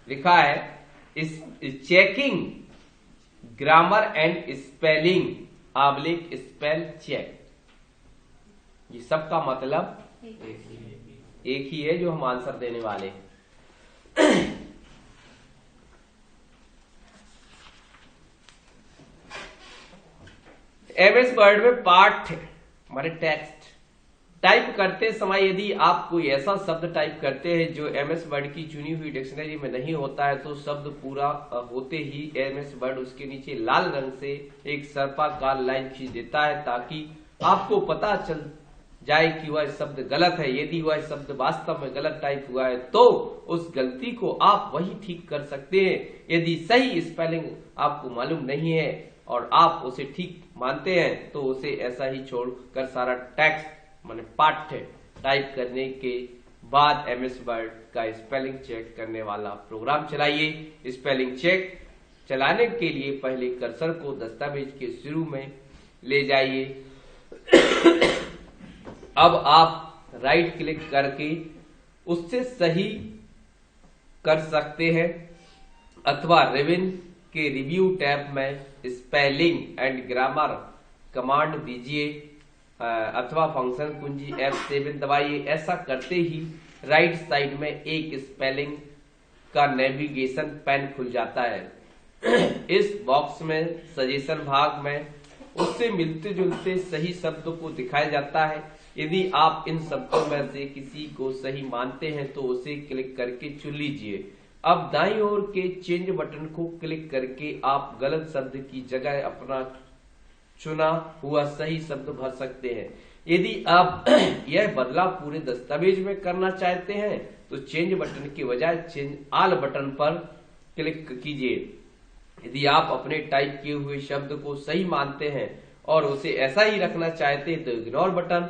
लिखा है इस चेकिंग ग्रामर एंड स्पेलिंग आब्लिक स्पेल चेक। ये सब का मतलब एक ही है जो हम आंसर देने वाले हैं। एमएस वर्ड में पाठ हमारे टेक्स्ट टाइप करते समय यदि आप कोई ऐसा शब्द टाइप करते हैं जो एमएस वर्ड की चुनी हुई डिक्शनरी में नहीं होता है तो शब्द पूरा होते ही एमएस वर्ड उसके नीचे लाल रंग से एक सर्पाकार लाइन खींच देता है ताकि आपको पता चल जाए कि वह शब्द गलत है। यदि वह शब्द वास्तव में गलत टाइप हुआ है तो उस गलती को आप वही ठीक कर सकते हैं। यदि सही स्पेलिंग आपको मालूम नहीं है और आप उसे ठीक मानते हैं तो उसे ऐसा ही छोड़कर सारा टेक्स्ट माने पाठ्य टाइप करने के बाद एमएस वर्ड का स्पेलिंग चेक करने वाला प्रोग्राम चलाइए। स्पेलिंग चेक चलाने के लिए पहले कर्सर को दस्तावेज के शुरू में ले जाइए। अब आप राइट क्लिक करके उससे सही कर सकते हैं अथवा रिविन के रिव्यू टैब में स्पेलिंग एंड ग्रामर कमांड दीजिए अथवा फंक्शन कुंजी F7 दबाइए। ऐसा करते ही राइट साइड में एक स्पेलिंग का नेविगेशन पैन खुल जाता है। इस बॉक्स में सजेशन भाग में उससे मिलते जुलते सही शब्दों को दिखाया जाता है। यदि आप इन शब्दों में से किसी को सही मानते हैं तो उसे क्लिक करके चुन लीजिए। अब दाईं ओर के चेंज बटन को क्लिक करके आप गलत शब्द की जगह अपना चुना हुआ सही शब्द भर सकते हैं। यदि आप यह बदलाव पूरे दस्तावेज में करना चाहते हैं तो चेंज बटन के बजाय चेंज ऑल बटन पर क्लिक कीजिए। यदि आप अपने टाइप किए हुए शब्द को सही मानते हैं और उसे ऐसा ही रखना चाहते हैं तो इग्नोर बटन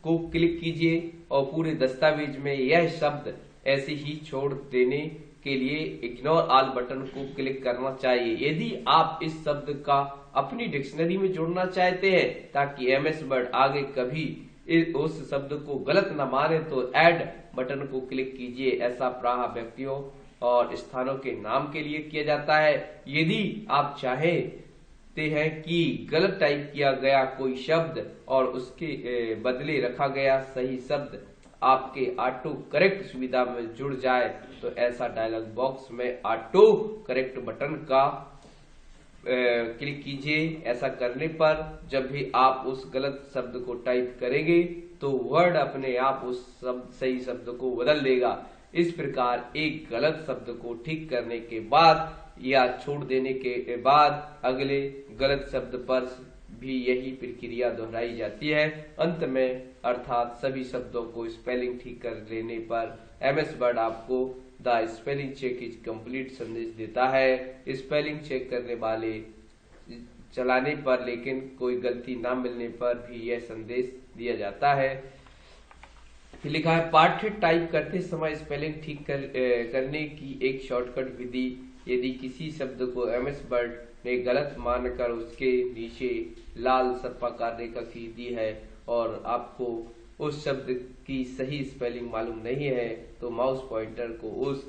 को क्लिक कीजिए और पूरे दस्तावेज में यह शब्द ऐसे ही छोड़ देने के लिए इग्नोर ऑल बटन को क्लिक करना चाहिए। यदि आप इस शब्द का अपनी डिक्शनरी में जोड़ना चाहते हैं ताकि एमएस वर्ड आगे कभी उस शब्द को गलत न माने तो ऐड बटन को क्लिक कीजिए। ऐसा प्रायः व्यक्तियों और स्थानों के नाम के लिए किया जाता है। यदि आप चाहते हैं कि गलत टाइप किया गया कोई शब्द और उसके बदले रखा गया सही शब्द आपके ऑटो करेक्ट सुविधा में जुड़ जाए तो ऐसा डायलॉग बॉक्स में ऑटो करेक्ट बटन का क्लिक कीजिए। ऐसा करने पर जब भी आप उस गलत शब्द को टाइप करेंगे तो वर्ड अपने आप उस सही शब्द को बदल देगा। इस प्रकार एक गलत शब्द को ठीक करने के बाद या छोड़ देने के बाद अगले गलत शब्द पर भी यही प्रक्रिया दोहराई जाती है। अंत में अर्थात सभी शब्दों को स्पेलिंग ठीक कर लेने पर एमएस वर्ड आपको the spelling check is complete संदेश देता है। स्पेलिंग चेक करने वाले चलाने पर लेकिन कोई गलती ना मिलने पर भी यह संदेश दिया जाता है। लिखा है पाठ्य टाइप करते समय स्पेलिंग ठीक करने की एक शॉर्टकट विधि। यदि किसी शब्द को एमएस वर्ड ने गलत मानकर उसके नीचे लाल सर्पाकार रेखा खींच दी है और आपको उस शब्द की सही स्पेलिंग मालूम नहीं है तो माउस पॉइंटर को उस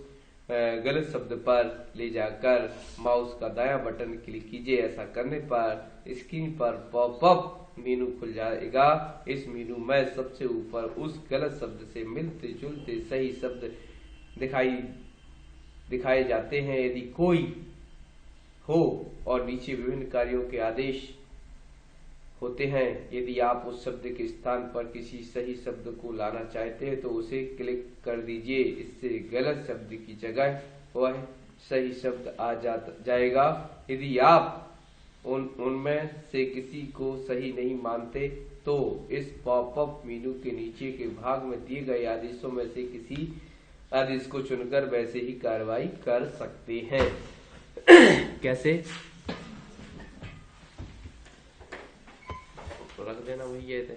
गलत शब्द पर ले जाकर माउस का दायां बटन क्लिक कीजिए। ऐसा करने पर स्क्रीन पर पॉपअप मेनू खुल जाएगा। इस मेनू में सबसे ऊपर उस गलत शब्द से मिलते जुलते सही शब्द दिखाए जाते हैं यदि कोई हो और नीचे विभिन्न कार्यों के आदेश होते हैं। यदि आप उस शब्द के स्थान पर किसी सही शब्द को लाना चाहते हैं तो उसे क्लिक कर दीजिए। इससे गलत शब्द की जगह वह सही शब्द आ जाएगा। यदि आप उनमें से किसी को सही नहीं मानते तो इस पॉपअप मेनू के नीचे के भाग में दिए गए आदेशों में से किसी आदेश को चुनकर वैसे ही कार्रवाई कर सकते हैं। कैसे तो रख देना वही है थे।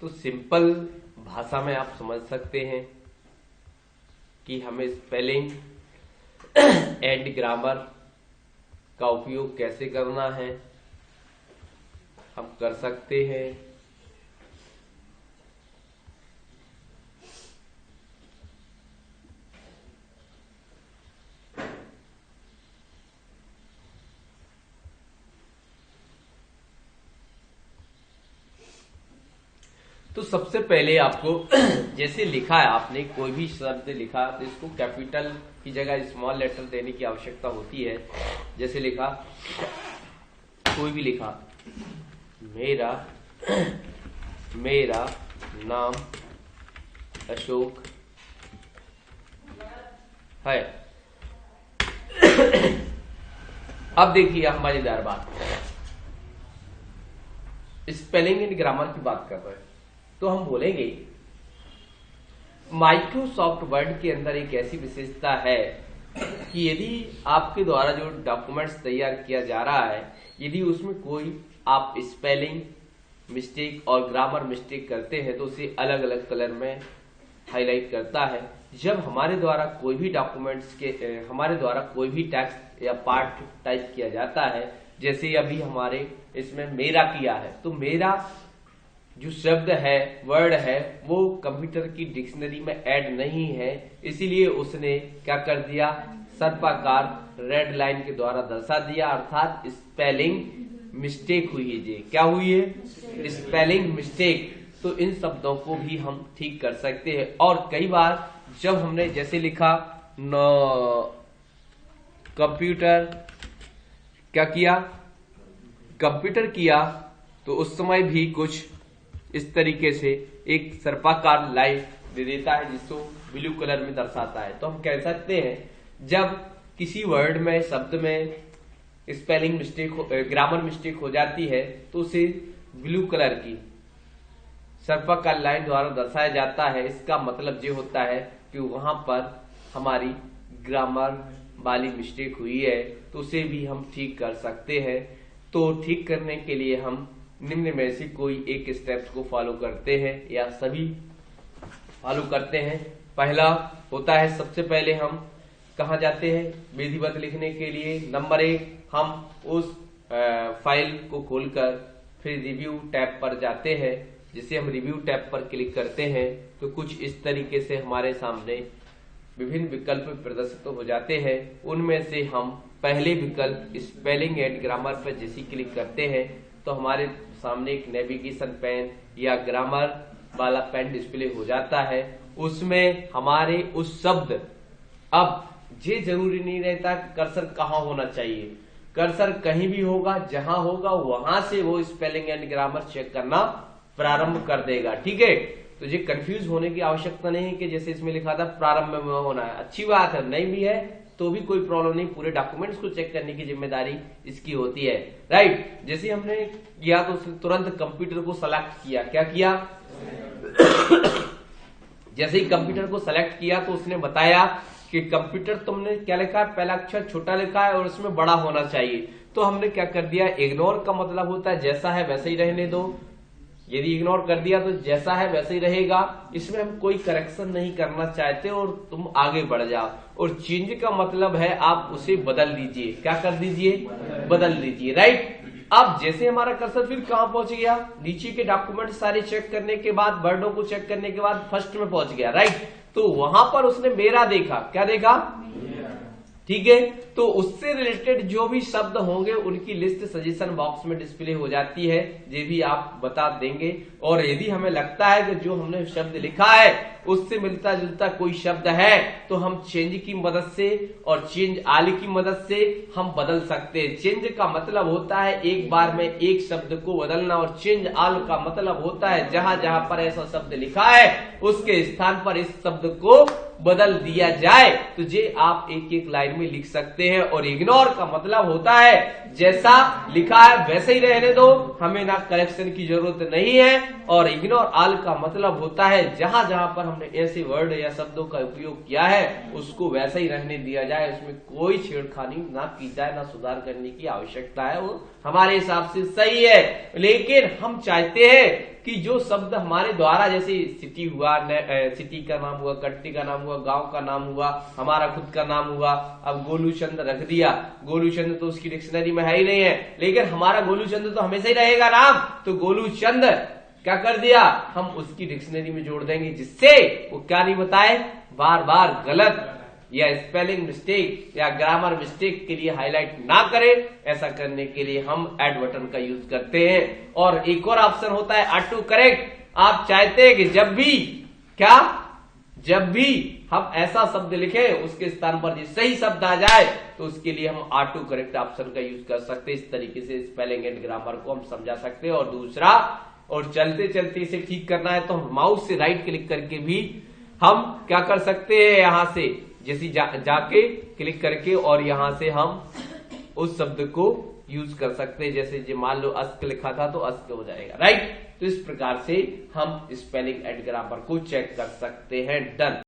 तो सिंपल भाषा में आप समझ सकते हैं कि हमें स्पेलिंग एंड ग्रामर का उपयोग कैसे करना है हम कर सकते हैं। तो सबसे पहले आपको जैसे लिखा है, आपने कोई भी शब्द लिखा तो इसको कैपिटल की जगह स्मॉल लेटर देने की आवश्यकता होती है। जैसे लिखा, कोई भी लिखा, मेरा नाम अशोक है। अब देखिए मजेदार बात, स्पेलिंग एंड ग्रामर की बात कर रहे हैं तो हम बोलेंगे माइक्रोसॉफ्ट वर्ड के अंदर एक ऐसी विशेषता है कि यदि आपके द्वारा जो डॉक्यूमेंट्स तैयार किया जा रहा है, यदि उसमें कोई आप स्पेलिंग मिस्टेक और ग्रामर मिस्टेक करते हैं तो उसे अलग अलग कलर में हाईलाइट करता है। जब हमारे द्वारा कोई भी डॉक्यूमेंट्स के हमारे द्वारा कोई भी टेक्स्ट या पार्ट टाइप किया जाता है, जैसे अभी हमारे इसमें मेरा किया है, तो मेरा जो शब्द है, वर्ड है, वो कंप्यूटर की डिक्शनरी में ऐड नहीं है, इसीलिए उसने क्या कर दिया, सर्पाकार रेड लाइन के द्वारा दर्शा दिया, अर्थात स्पेलिंग मिस्टेक हुई है। जी क्या हुई है, स्पेलिंग मिस्टेक। तो इन शब्दों को भी हम ठीक कर सकते हैं। और कई बार जब हमने जैसे लिखा कंप्यूटर, क्या किया, कंप्यूटर किया, तो उस समय भी कुछ इस तरीके से एक सर्पाकार लाइन दे देता है जिसको ब्लू कलर में दर्शाता है। तो हम कह सकते हैं जब किसी वर्ड में, शब्द में स्पेलिंग मिस्टेक, ग्रामर मिस्टेक हो जाती है तो उसे ब्लू कलर की सर्पाकार लाइन द्वारा दर्शाया जाता है। इसका मतलब ये होता है कि वहां पर हमारी ग्रामर वाली मिस्टेक हुई है, तो उसे भी हम ठीक कर सकते हैं। तो ठीक करने के लिए हम निम्न में से कोई एक स्टेप्स को फॉलो करते हैं या सभी फॉलो करते हैं। पहला होता है, सबसे पहले हम कहाँ जाते हैं विधिवत लिखने के लिए। नंबर 1, हम उस फाइल को खोलकर फिर रिव्यू टैब पर जाते हैं। जिसे हम रिव्यू टैब पर क्लिक करते हैं तो कुछ इस तरीके से हमारे सामने विभिन्न विकल्प प्रदर्शित हो जाते हैं। उनमें से हम पहले विकल्प स्पेलिंग एंड ग्रामर पर जैसे क्लिक करते हैं तो हमारे सामने एक नेविगेशन पेन या ग्रामर वाला पेन डिस्प्ले हो जाता है। उसमें हमारे उस शब्द, अब ये जरूरी नहीं रहता कि कर्सर कहाँ होना चाहिए, कर्सर कहीं भी होगा, जहां होगा वहां से वो स्पेलिंग एंड ग्रामर चेक करना प्रारंभ कर देगा। ठीक है, तो ये कंफ्यूज होने की आवश्यकता नहीं है कि जैसे इसमें लिखा था प्रारंभ में होना है। अच्छी बात है, नहीं भी है तो भी कोई प्रॉब्लम नहीं, पूरे डॉक्यूमेंट्स को चेक करने की जिम्मेदारी इसकी होती है। राइट, जैसे हमने किया तो उसने तुरंत कंप्यूटर को सेलेक्ट किया। क्या किया जैसे ही कंप्यूटर को सेलेक्ट किया तो उसने बताया कि कंप्यूटर तुमने क्या लिखा है, पहला अक्षर छोटा लिखा है और उसमें बड़ा होना चाहिए। तो हमने क्या कर दिया, इग्नोर का मतलब होता है जैसा है वैसे ही रहने दो। यदि इग्नोर कर दिया तो जैसा है वैसे ही रहेगा, इसमें हम कोई करेक्शन नहीं करना चाहते और तुम आगे बढ़ जाओ। और चेंज का मतलब है आप उसे बदल दीजिए। क्या कर दीजिए, बदल दीजिए। राइट, अब जैसे हमारा कर्सर फिर कहां पहुंच गया, नीचे के डॉक्यूमेंट सारे चेक करने के बाद, वर्डों को चेक करने के बाद फर्स्ट में पहुंच गया। राइट, तो वहां पर उसने मेरा देखा। क्या देखा, ठीक है, तो उससे रिलेटेड जो भी शब्द होंगे उनकी लिस्ट सजेशन बॉक्स में डिस्प्ले हो जाती है, ये भी आप बता देंगे। और यदि हमें लगता है कि जो हमने शब्द लिखा है उससे मिलता जुलता कोई शब्द है तो हम चेंज की मदद से और चेंज आल की मदद से हम बदल सकते हैं। चेंज का मतलब होता है एक बार में एक शब्द को बदलना, और चेंज आल का मतलब होता है जहां जहां पर ऐसा शब्द लिखा है उसके स्थान पर इस शब्द को बदल दिया जाए। तो ये आप एक एक लाइन में लिख सकते हैं। और इग्नोर का मतलब होता है जैसा लिखा है वैसे ही रहने दो, हमें ना करेक्शन की जरूरत नहीं है। और इग्नोर ऑल का मतलब होता है जहां जहां पर हमने ऐसे वर्ड या शब्दों का उपयोग किया है उसको वैसा ही रहने दिया जाए, उसमें कोई छेड़खानी ना की जाए, ना सुधार करने की आवश्यकता है। वो हमारे हिसाब से सही है, लेकिन हम चाहते हैं कि जो शब्द हमारे द्वारा, जैसे सिटी हुआ, सिटी का नाम हुआ, कंट्री का नाम हुआ, गांव का नाम हुआ, हमारा खुद का नाम हुआ। अब गोलू चंद रख दिया, गोलू चंद तो उसकी डिक्शनरी में है ही नहीं है, लेकिन हमारा गोलू चंद तो हमेशा ही रहेगा नाम, तो गोलू चंद क्या कर दिया, हम उसकी डिक्शनरी में जोड़ देंगे, जिससे वो क्या नहीं बताए, बार बार गलत या स्पेलिंग मिस्टेक या ग्रामर मिस्टेक के लिए हाईलाइट ना करे। ऐसा करने के लिए हम ऐड बटन का यूज करते हैं। और एक और ऑप्शन होता है ऑटो करेक्ट। आप चाहते हैं कि जब भी हम ऐसा शब्द लिखें उसके स्थान पर सही शब्द आ जाए, तो उसके लिए हम ऑटो करेक्ट ऑप्शन का यूज कर सकते हैं। इस तरीके से स्पेलिंग एंड ग्रामर को हम समझा सकते हैं। और दूसरा, और चलते चलते इसे ठीक करना है तो हम माउस से राइट क्लिक करके भी हम क्या कर सकते हैं, यहां से जैसे जाके क्लिक करके और यहां से हम उस शब्द को यूज कर सकते हैं। जैसे मान लो अस्क लिखा था तो अस्क हो जाएगा, राइट। तो इस प्रकार से हम स्पेलिंग एंड ग्रामर को चेक कर सकते हैं। डन।